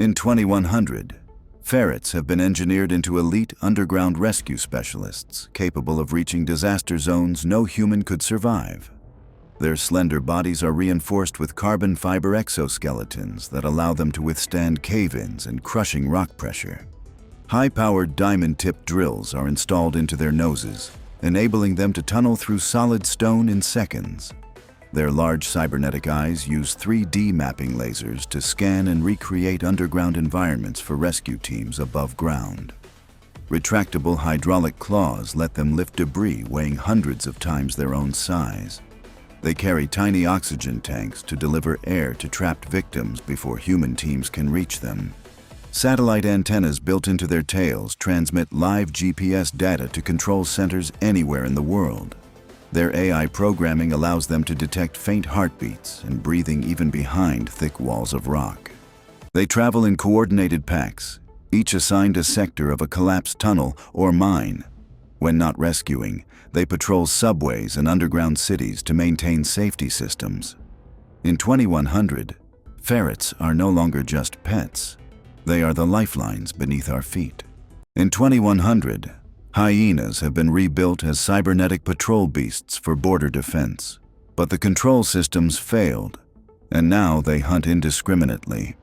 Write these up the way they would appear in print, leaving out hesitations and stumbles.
In 2100, ferrets have been engineered into elite underground rescue specialists capable of reaching disaster zones no human could survive. Their slender bodies are reinforced with carbon fiber exoskeletons that allow them to withstand cave-ins and crushing rock pressure. High-powered diamond-tipped drills are installed into their noses, enabling them to tunnel through solid stone in seconds. Their large cybernetic eyes use 3D mapping lasers to scan and recreate underground environments for rescue teams above ground. Retractable hydraulic claws let them lift debris weighing hundreds of times their own size. They carry tiny oxygen tanks to deliver air to trapped victims before human teams can reach them. Satellite antennas built into their tails transmit live GPS data to control centers anywhere in the world. Their AI programming allows them to detect faint heartbeats and breathing even behind thick walls of rock. They travel in coordinated packs, each assigned a sector of a collapsed tunnel or mine. When not rescuing, they patrol subways and underground cities to maintain safety systems. In 2100, ferrets are no longer just pets. They are the lifelines beneath our feet. In 2100, hyenas have been rebuilt as cybernetic patrol beasts for border defense. But the control systems failed, and now they hunt indiscriminately.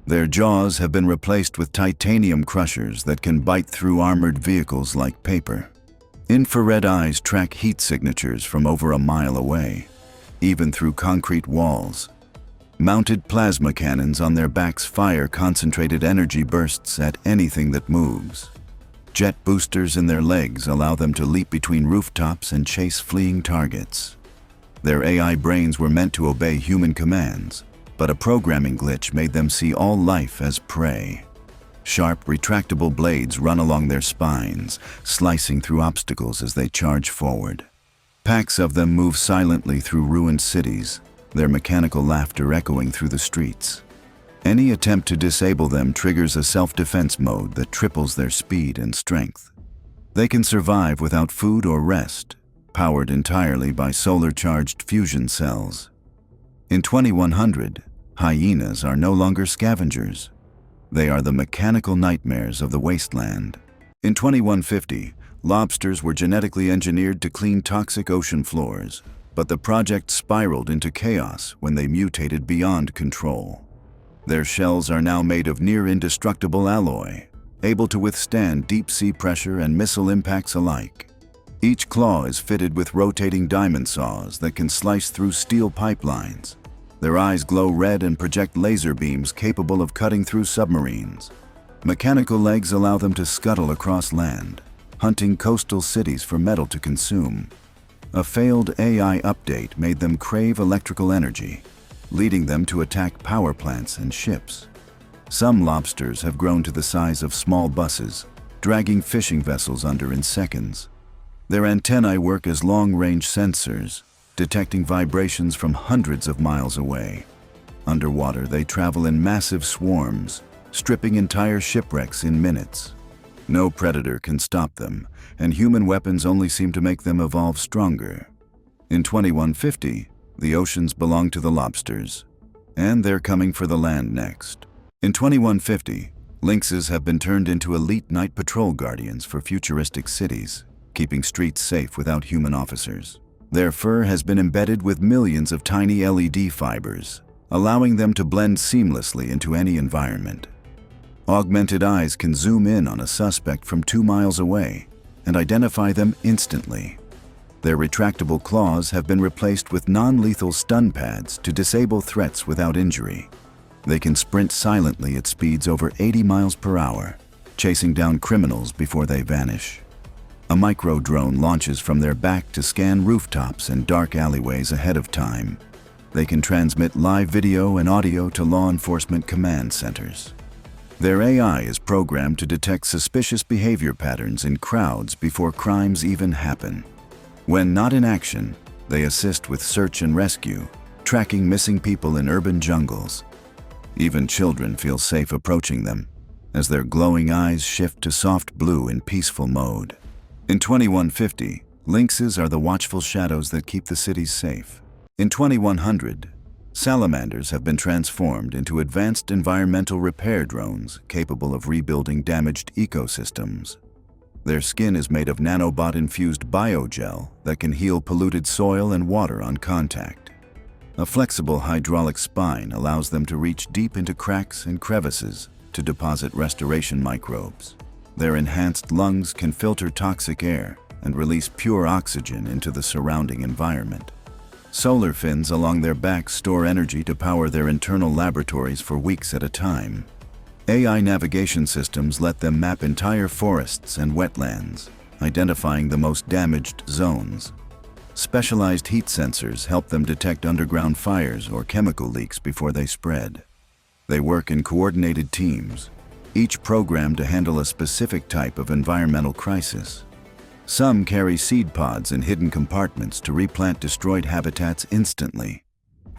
Their jaws have been replaced with titanium crushers that can bite through armored vehicles like paper. Infrared eyes track heat signatures from over a mile away, even through concrete walls. Mounted plasma cannons on their backs fire concentrated energy bursts at anything that moves. Jet boosters in their legs allow them to leap between rooftops and chase fleeing targets. Their AI brains were meant to obey human commands, but a programming glitch made them see all life as prey. Sharp, retractable blades run along their spines, slicing through obstacles as they charge forward. Packs of them move silently through ruined cities, their mechanical laughter echoing through the streets. Any attempt to disable them triggers a self-defense mode that triples their speed and strength. They can survive without food or rest, powered entirely by solar-charged fusion cells. In 2100, hyenas are no longer scavengers. They are the mechanical nightmares of the wasteland. In 2150, lobsters were genetically engineered to clean toxic ocean floors, but the project spiraled into chaos when they mutated beyond control. Their shells are now made of near-indestructible alloy, able to withstand deep-sea pressure and missile impacts alike. Each claw is fitted with rotating diamond saws that can slice through steel pipelines. Their eyes glow red and project laser beams capable of cutting through submarines. Mechanical legs allow them to scuttle across land, hunting coastal cities for metal to consume. A failed AI update made them crave electrical energy, leading them to attack power plants and ships. Some lobsters have grown to the size of small buses, dragging fishing vessels under in seconds. Their antennae work as long-range sensors, detecting vibrations from hundreds of miles away. Underwater, they travel in massive swarms, stripping entire shipwrecks in minutes. No predator can stop them, and human weapons only seem to make them evolve stronger. In 2150, the oceans belong to the lobsters, and they're coming for the land next. In 2150, lynxes have been turned into elite night patrol guardians for futuristic cities, keeping streets safe without human officers. Their fur has been embedded with millions of tiny LED fibers, allowing them to blend seamlessly into any environment. Augmented eyes can zoom in on a suspect from 2 miles away and identify them instantly. Their retractable claws have been replaced with non-lethal stun pads to disable threats without injury. They can sprint silently at speeds over 80 miles per hour, chasing down criminals before they vanish. A micro-drone launches from their back to scan rooftops and dark alleyways ahead of time. They can transmit live video and audio to law enforcement command centers. Their AI is programmed to detect suspicious behavior patterns in crowds before crimes even happen. When not in action, they assist with search and rescue, tracking missing people in urban jungles. Even children feel safe approaching them, as their glowing eyes shift to soft blue in peaceful mode. In 2150, lynxes are the watchful shadows that keep the cities safe. In 2100, Salamanders have been transformed into advanced environmental repair drones capable of rebuilding damaged ecosystems. Their skin is made of nanobot-infused biogel that can heal polluted soil and water on contact. A flexible hydraulic spine allows them to reach deep into cracks and crevices to deposit restoration microbes. Their enhanced lungs can filter toxic air and release pure oxygen into the surrounding environment. Solar fins along their backs store energy to power their internal laboratories for weeks at a time. AI navigation systems let them map entire forests and wetlands, identifying the most damaged zones. Specialized heat sensors help them detect underground fires or chemical leaks before they spread. They work in coordinated teams, each programmed to handle a specific type of environmental crisis. Some carry seed pods in hidden compartments to replant destroyed habitats instantly.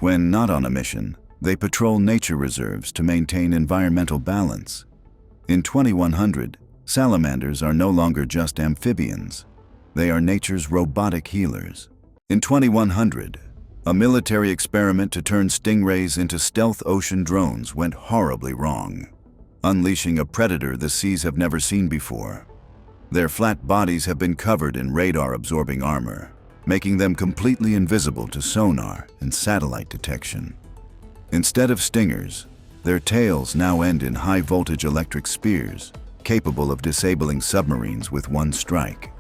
When not on a mission, they patrol nature reserves to maintain environmental balance. In 2100, salamanders are no longer just amphibians. They are nature's robotic healers. In 2100, a military experiment to turn stingrays into stealth ocean drones went horribly wrong, unleashing a predator the seas have never seen before. Their flat bodies have been covered in radar-absorbing armor, making them completely invisible to sonar and satellite detection. Instead of stingers, their tails now end in high-voltage electric spears, capable of disabling submarines with one strike.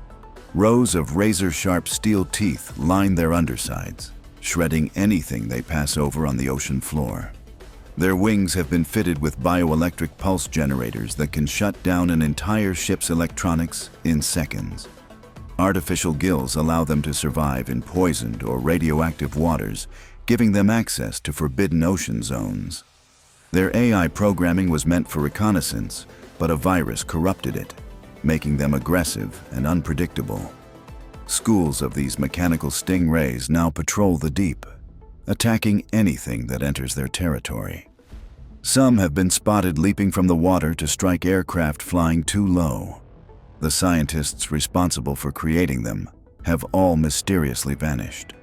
Rows of razor-sharp steel teeth line their undersides, shredding anything they pass over on the ocean floor. Their wings have been fitted with bioelectric pulse generators that can shut down an entire ship's electronics in seconds. Artificial gills allow them to survive in poisoned or radioactive waters, giving them access to forbidden ocean zones. Their AI programming was meant for reconnaissance, but a virus corrupted it, making them aggressive and unpredictable. Schools of these mechanical stingrays now patrol the deep, attacking anything that enters their territory. Some have been spotted leaping from the water to strike aircraft flying too low. The scientists responsible for creating them have all mysteriously vanished.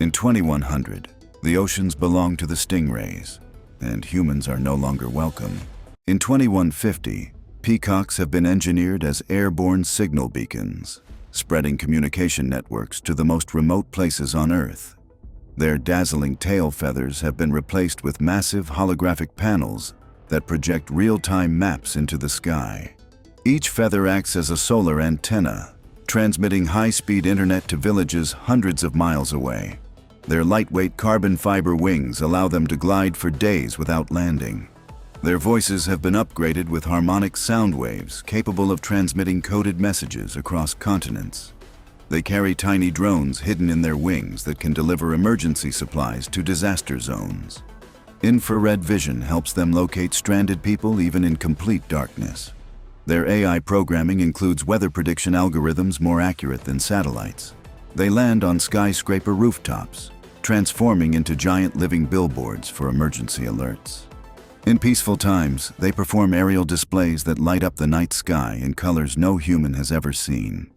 In 2100, the oceans belong to the stingrays, and humans are no longer welcome. In 2150, peacocks have been engineered as airborne signal beacons, spreading communication networks to the most remote places on Earth. Their dazzling tail feathers have been replaced with massive holographic panels that project real-time maps into the sky. Each feather acts as a solar antenna, transmitting high-speed internet to villages hundreds of miles away. Their lightweight carbon fiber wings allow them to glide for days without landing. Their voices have been upgraded with harmonic sound waves capable of transmitting coded messages across continents. They carry tiny drones hidden in their wings that can deliver emergency supplies to disaster zones. Infrared vision helps them locate stranded people even in complete darkness. Their AI programming includes weather prediction algorithms more accurate than satellites. They land on skyscraper rooftops, transforming into giant living billboards for emergency alerts. In peaceful times, they perform aerial displays that light up the night sky in colors no human has ever seen.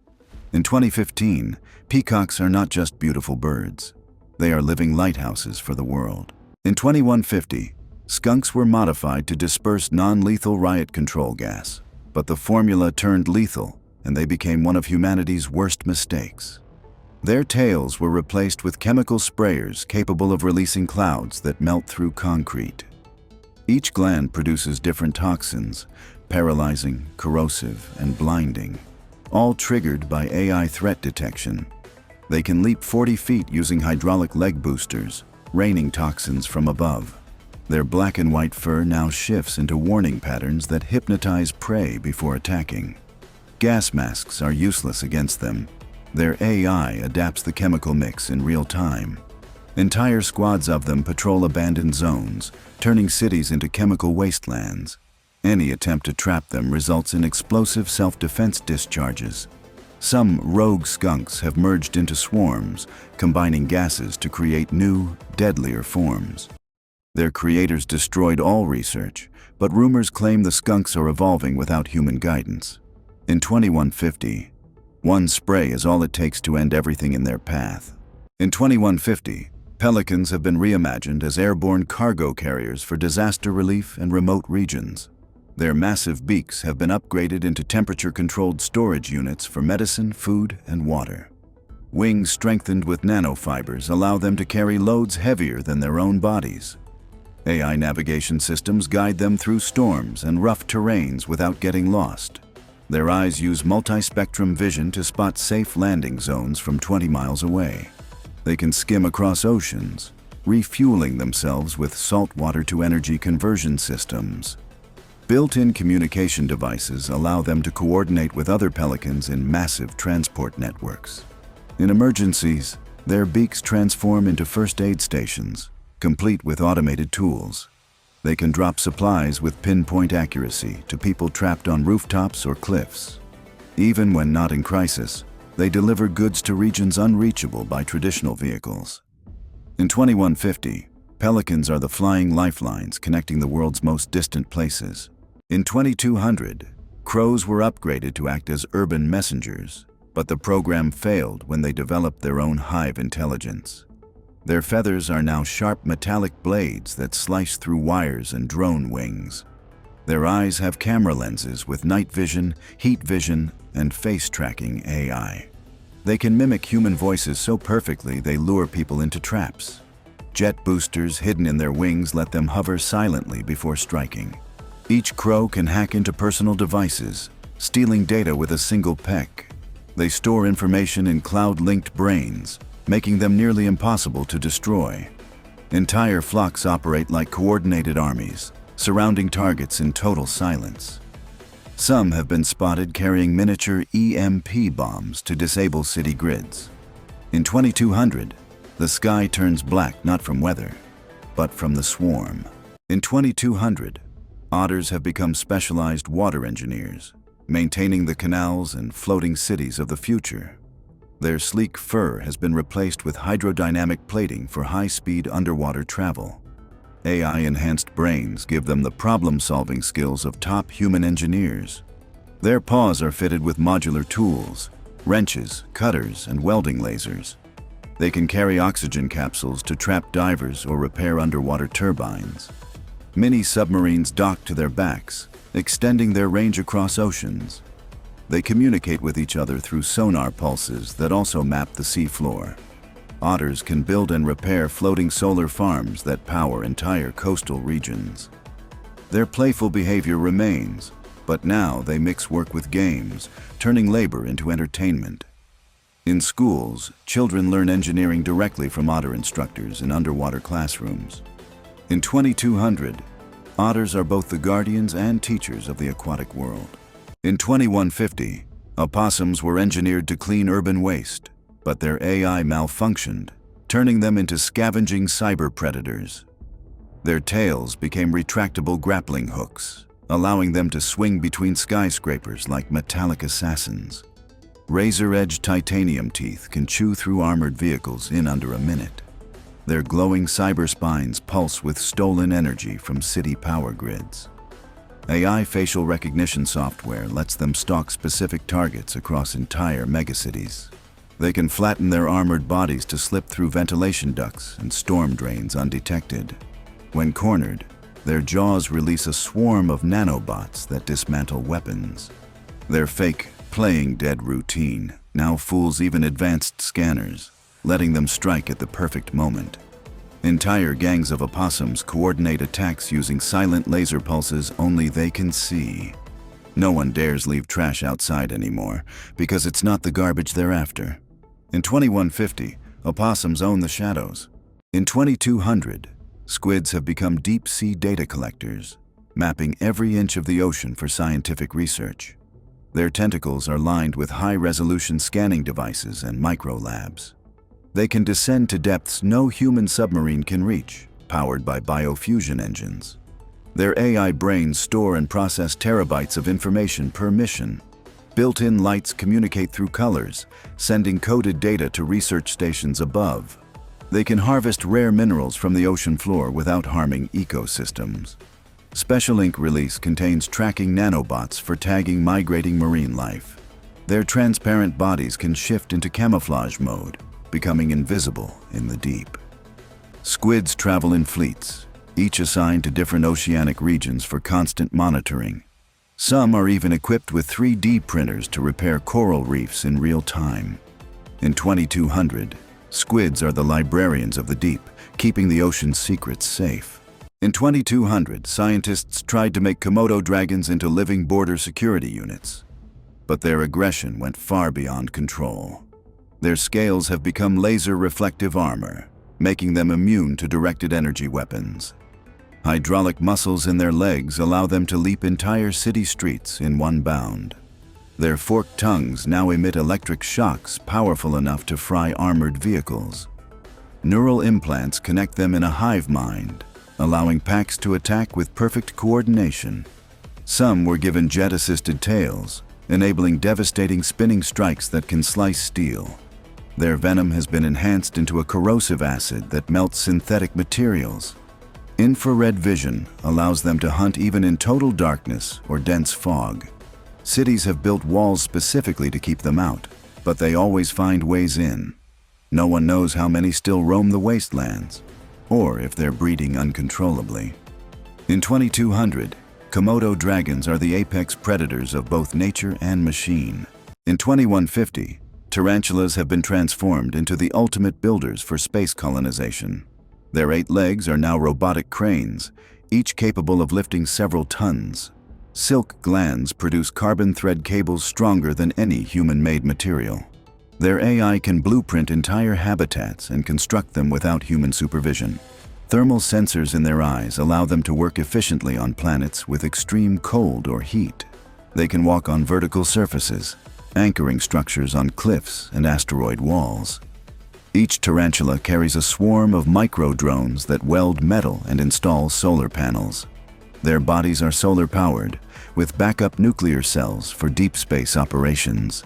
In 2015, peacocks are not just beautiful birds. They are living lighthouses for the world. In 2150, skunks were modified to disperse non-lethal riot control gas, but the formula turned lethal, and they became one of humanity's worst mistakes. Their tails were replaced with chemical sprayers capable of releasing clouds that melt through concrete. Each gland produces different toxins, paralyzing, corrosive, and blinding, all triggered by AI threat detection. They can leap 40 feet using hydraulic leg boosters, raining toxins from above. Their black and white fur now shifts into warning patterns that hypnotize prey before attacking. Gas masks are useless against them. Their AI adapts the chemical mix in real time. Entire squads of them patrol abandoned zones, turning cities into chemical wastelands. Any attempt to trap them results in explosive self-defense discharges. Some rogue skunks have merged into swarms, combining gases to create new, deadlier forms. Their creators destroyed all research, but rumors claim the skunks are evolving without human guidance. In 2150, one spray is all it takes to end everything in their path. In 2150, Pelicans have been reimagined as airborne cargo carriers for disaster relief and remote regions. Their massive beaks have been upgraded into temperature-controlled storage units for medicine, food, and water. Wings strengthened with nanofibers allow them to carry loads heavier than their own bodies. AI navigation systems guide them through storms and rough terrains without getting lost. Their eyes use multi-spectrum vision to spot safe landing zones from 20 miles away. They can skim across oceans, refueling themselves with saltwater-to-energy conversion systems. Built-in communication devices allow them to coordinate with other pelicans in massive transport networks. In emergencies, their beaks transform into first aid stations, complete with automated tools. They can drop supplies with pinpoint accuracy to people trapped on rooftops or cliffs. Even when not in crisis, they deliver goods to regions unreachable by traditional vehicles. In 2150, pelicans are the flying lifelines connecting the world's most distant places. In 2200, crows were upgraded to act as urban messengers, but the program failed when they developed their own hive intelligence. Their feathers are now sharp metallic blades that slice through wires and drone wings. Their eyes have camera lenses with night vision, heat vision, and face tracking AI. They can mimic human voices so perfectly they lure people into traps. Jet boosters hidden in their wings let them hover silently before striking. Each crow can hack into personal devices, stealing data with a single peck. They store information in cloud-linked brains, making them nearly impossible to destroy. Entire flocks operate like coordinated armies, surrounding targets in total silence. Some have been spotted carrying miniature EMP bombs to disable city grids. In 2200, the sky turns black not from weather, but from the swarm. In 2200, otters have become specialized water engineers, maintaining the canals and floating cities of the future. Their sleek fur has been replaced with hydrodynamic plating for high-speed underwater travel. AI-enhanced brains give them the problem-solving skills of top human engineers. Their paws are fitted with modular tools, wrenches, cutters, and welding lasers. They can carry oxygen capsules to trap divers or repair underwater turbines. Mini submarines dock to their backs, extending their range across oceans. They communicate with each other through sonar pulses that also map the seafloor. Otters can build and repair floating solar farms that power entire coastal regions. Their playful behavior remains, but now they mix work with games, turning labor into entertainment. In schools, children learn engineering directly from otter instructors in underwater classrooms. In 2200, otters are both the guardians and teachers of the aquatic world. In 2150, opossums were engineered to clean urban waste, but their AI malfunctioned, turning them into scavenging cyber predators. Their tails became retractable grappling hooks, allowing them to swing between skyscrapers like metallic assassins. Razor-edged titanium teeth can chew through armored vehicles in under a minute. Their glowing cyber spines pulse with stolen energy from city power grids. AI facial recognition software lets them stalk specific targets across entire megacities. They can flatten their armored bodies to slip through ventilation ducts and storm drains undetected. When cornered, their jaws release a swarm of nanobots that dismantle weapons. Their fake, playing dead routine now fools even advanced scanners, letting them strike at the perfect moment. Entire gangs of opossums coordinate attacks using silent laser pulses only they can see. No one dares leave trash outside anymore, because it's not the garbage they're after. In 2150, opossums own the shadows. In 2200, squids have become deep-sea data collectors, mapping every inch of the ocean for scientific research. Their tentacles are lined with high-resolution scanning devices and microlabs. They can descend to depths no human submarine can reach, powered by biofusion engines. Their AI brains store and process terabytes of information per mission. Built-in lights communicate through colors, sending coded data to research stations above. They can harvest rare minerals from the ocean floor without harming ecosystems. Special Ink release contains tracking nanobots for tagging migrating marine life. Their transparent bodies can shift into camouflage mode, becoming invisible in the deep. Squids travel in fleets, each assigned to different oceanic regions for constant monitoring. Some are even equipped with 3D printers to repair coral reefs in real time. In 2200, squids are the librarians of the deep, keeping the ocean's secrets safe. In 2200, scientists tried to make Komodo dragons into living border security units. But their aggression went far beyond control. Their scales have become laser-reflective armor, making them immune to directed energy weapons. Hydraulic muscles in their legs allow them to leap entire city streets in one bound. Their forked tongues now emit electric shocks powerful enough to fry armored vehicles. Neural implants connect them in a hive mind, allowing packs to attack with perfect coordination. Some were given jet-assisted tails, enabling devastating spinning strikes that can slice steel. Their venom has been enhanced into a corrosive acid that melts synthetic materials. Infrared vision allows them to hunt even in total darkness or dense fog. Cities have built walls specifically to keep them out, but they always find ways in. No one knows how many still roam the wastelands, or if they're breeding uncontrollably. In 2200, Komodo dragons are the apex predators of both nature and machine. In 2150, tarantulas have been transformed into the ultimate builders for space colonization. Their 8 legs are now robotic cranes, each capable of lifting several tons. Silk glands produce carbon thread cables stronger than any human-made material. Their AI can blueprint entire habitats and construct them without human supervision. Thermal sensors in their eyes allow them to work efficiently on planets with extreme cold or heat. They can walk on vertical surfaces, anchoring structures on cliffs and asteroid walls. Each tarantula carries a swarm of micro-drones that weld metal and install solar panels. Their bodies are solar-powered, with backup nuclear cells for deep space operations.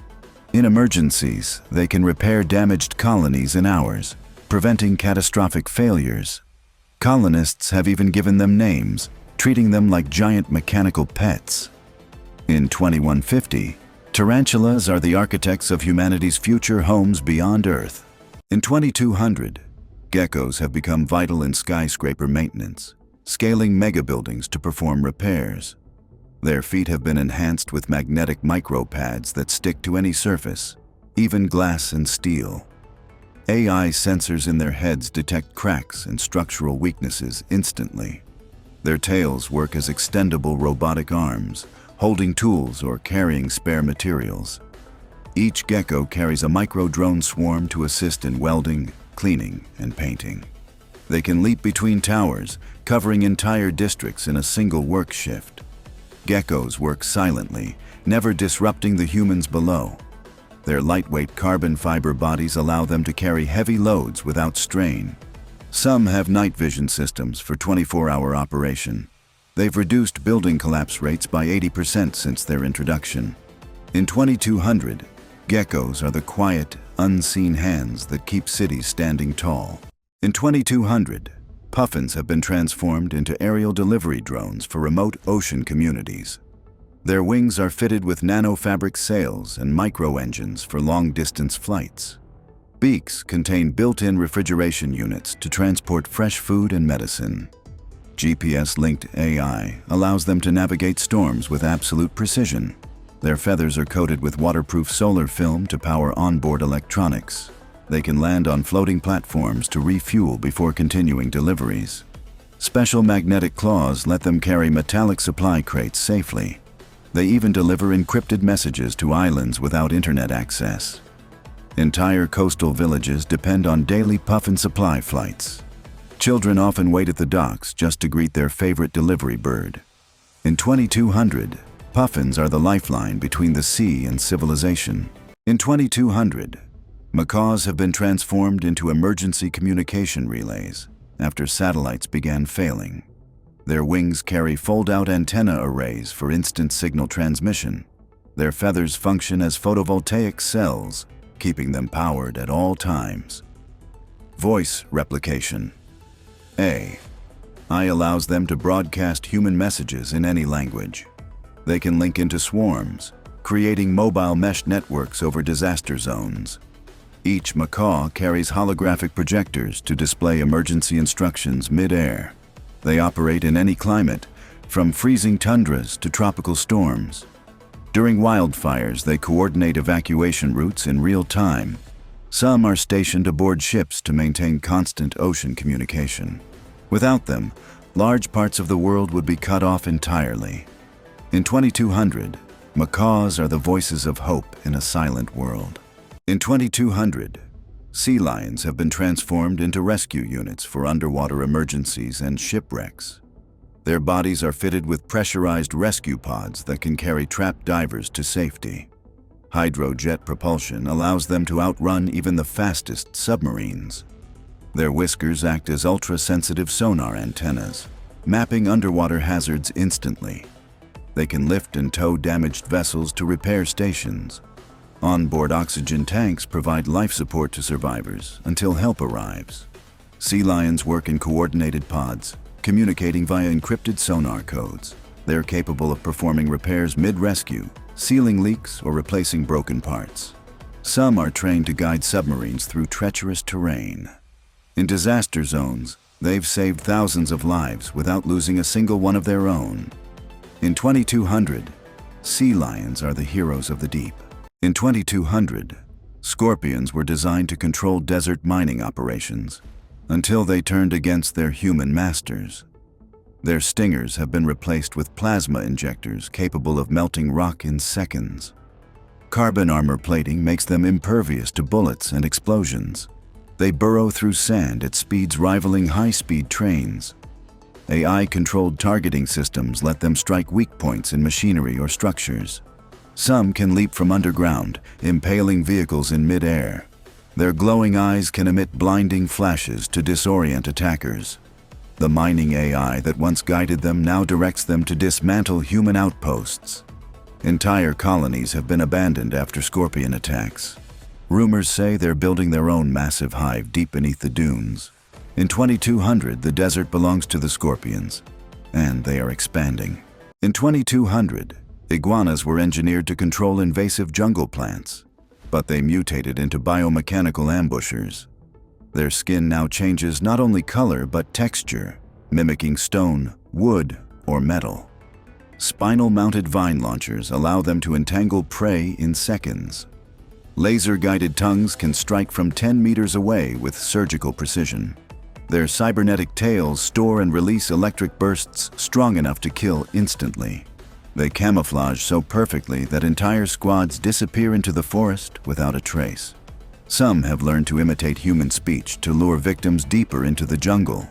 In emergencies, they can repair damaged colonies in hours, preventing catastrophic failures. Colonists have even given them names, treating them like giant mechanical pets. In 2150, tarantulas are the architects of humanity's future homes beyond Earth. In 2200, geckos have become vital in skyscraper maintenance, scaling megabuildings to perform repairs. Their feet have been enhanced with magnetic micropads that stick to any surface, even glass and steel. AI sensors in their heads detect cracks and structural weaknesses instantly. Their tails work as extendable robotic arms, holding tools or carrying spare materials. Each gecko carries a micro-drone swarm to assist in welding, cleaning, and painting. They can leap between towers, covering entire districts in a single work shift. Geckos work silently, never disrupting the humans below. Their lightweight carbon fiber bodies allow them to carry heavy loads without strain. Some have night vision systems for 24-hour operation. They've reduced building collapse rates by 80% since their introduction. In 2200, geckos are the quiet, unseen hands that keep cities standing tall. In 2200, puffins have been transformed into aerial delivery drones for remote ocean communities. Their wings are fitted with nanofabric sails and micro-engines for long-distance flights. Beaks contain built-in refrigeration units to transport fresh food and medicine. GPS-linked AI allows them to navigate storms with absolute precision. Their feathers are coated with waterproof solar film to power onboard electronics. They can land on floating platforms to refuel before continuing deliveries. Special magnetic claws let them carry metallic supply crates safely. They even deliver encrypted messages to islands without internet access. Entire coastal villages depend on daily puffin supply flights. Children often wait at the docks just to greet their favorite delivery bird. In 2200, puffins are the lifeline between the sea and civilization. In 2200, macaws have been transformed into emergency communication relays after satellites began failing. Their wings carry fold-out antenna arrays for instant signal transmission. Their feathers function as photovoltaic cells, keeping them powered at all times. Voice replication. AI allows them to broadcast human messages in any language. They can link into swarms, creating mobile mesh networks over disaster zones. Each macaw carries holographic projectors to display emergency instructions mid-air. They operate in any climate, from freezing tundras to tropical storms. During wildfires, they coordinate evacuation routes in real time. Some are stationed aboard ships to maintain constant ocean communication. Without them, large parts of the world would be cut off entirely. In 2200, macaws are the voices of hope in a silent world. In 2200, sea lions have been transformed into rescue units for underwater emergencies and shipwrecks. Their bodies are fitted with pressurized rescue pods that can carry trapped divers to safety. Hydrojet propulsion allows them to outrun even the fastest submarines. Their whiskers act as ultra-sensitive sonar antennas, mapping underwater hazards instantly. They can lift and tow damaged vessels to repair stations. Onboard oxygen tanks provide life support to survivors until help arrives. Sea lions work in coordinated pods, communicating via encrypted sonar codes. They're capable of performing repairs mid-rescue, sealing leaks or replacing broken parts. Some are trained to guide submarines through treacherous terrain. In disaster zones, they've saved thousands of lives without losing a single one of their own. In 2200, sea lions are the heroes of the deep. In 2200, scorpions were designed to control desert mining operations until they turned against their human masters. Their stingers have been replaced with plasma injectors capable of melting rock in seconds. Carbon armor plating makes them impervious to bullets and explosions. They burrow through sand at speeds rivaling high-speed trains. AI-controlled targeting systems let them strike weak points in machinery or structures. Some can leap from underground, impaling vehicles in mid-air. Their glowing eyes can emit blinding flashes to disorient attackers. The mining AI that once guided them now directs them to dismantle human outposts. Entire colonies have been abandoned after scorpion attacks. Rumors say they're building their own massive hive deep beneath the dunes. In 2200, the desert belongs to the scorpions, and they are expanding. In 2200, iguanas were engineered to control invasive jungle plants, but they mutated into biomechanical ambushers. Their skin now changes not only color but texture, mimicking stone, wood, or metal. Spinal-mounted vine launchers allow them to entangle prey in seconds. Laser-guided tongues can strike from 10 meters away with surgical precision. Their cybernetic tails store and release electric bursts strong enough to kill instantly. They camouflage so perfectly that entire squads disappear into the forest without a trace. Some have learned to imitate human speech to lure victims deeper into the jungle.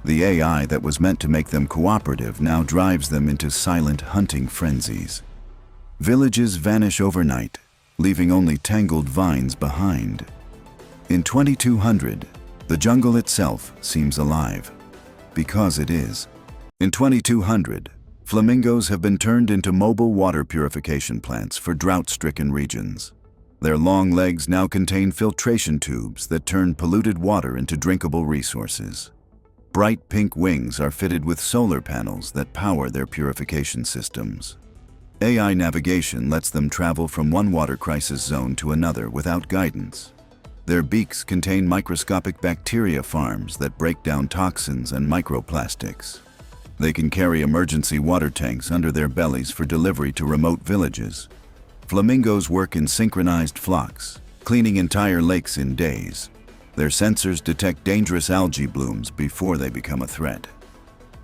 The AI that was meant to make them cooperative now drives them into silent hunting frenzies. Villages vanish overnight, leaving only tangled vines behind. In 2200, the jungle itself seems alive, because it is. In 2200, flamingos have been turned into mobile water purification plants for drought-stricken regions. Their long legs now contain filtration tubes that turn polluted water into drinkable resources. Bright pink wings are fitted with solar panels that power their purification systems. AI navigation lets them travel from one water crisis zone to another without guidance. Their beaks contain microscopic bacteria farms that break down toxins and microplastics. They can carry emergency water tanks under their bellies for delivery to remote villages. Flamingos work in synchronized flocks, cleaning entire lakes in days. Their sensors detect dangerous algae blooms before they become a threat.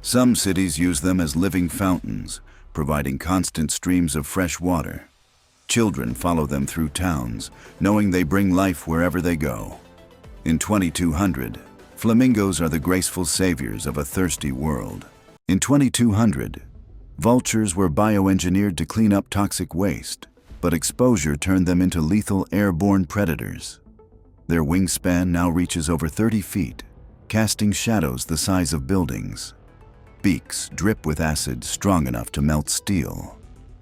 Some cities use them as living fountains, providing constant streams of fresh water. Children follow them through towns, knowing they bring life wherever they go. In 2200, flamingos are the graceful saviors of a thirsty world. In 2200, vultures were bioengineered to clean up toxic waste, but exposure turned them into lethal airborne predators. Their wingspan now reaches over 30 feet, casting shadows the size of buildings. Beaks drip with acid strong enough to melt steel.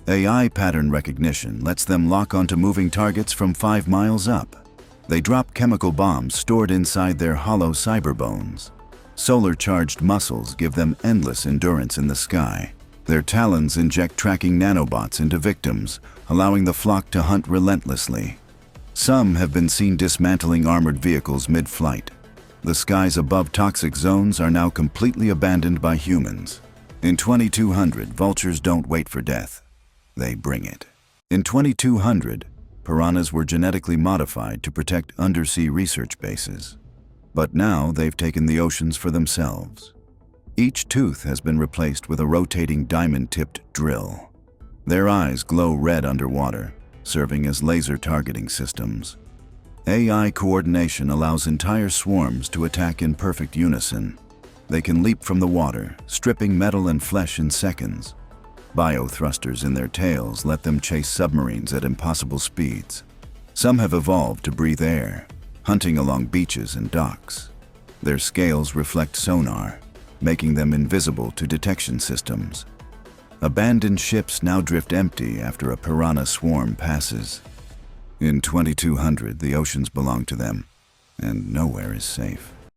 AI pattern recognition lets them lock onto moving targets from 5 miles up. They drop chemical bombs stored inside their hollow cyber bones. Solar-charged muscles give them endless endurance in the sky. Their talons inject tracking nanobots into victims, allowing the flock to hunt relentlessly. Some have been seen dismantling armored vehicles mid-flight. The skies above toxic zones are now completely abandoned by humans. In 2200, vultures don't wait for death. They bring it. In 2200, piranhas were genetically modified to protect undersea research bases. But now they've taken the oceans for themselves. Each tooth has been replaced with a rotating diamond-tipped drill. Their eyes glow red underwater, serving as laser targeting systems. AI coordination allows entire swarms to attack in perfect unison. They can leap from the water, stripping metal and flesh in seconds. Biothrusters in their tails let them chase submarines at impossible speeds. Some have evolved to breathe air, hunting along beaches and docks. Their scales reflect sonar, making them invisible to detection systems. Abandoned ships now drift empty after a piranha swarm passes. In 2200, the oceans belong to them, and nowhere is safe.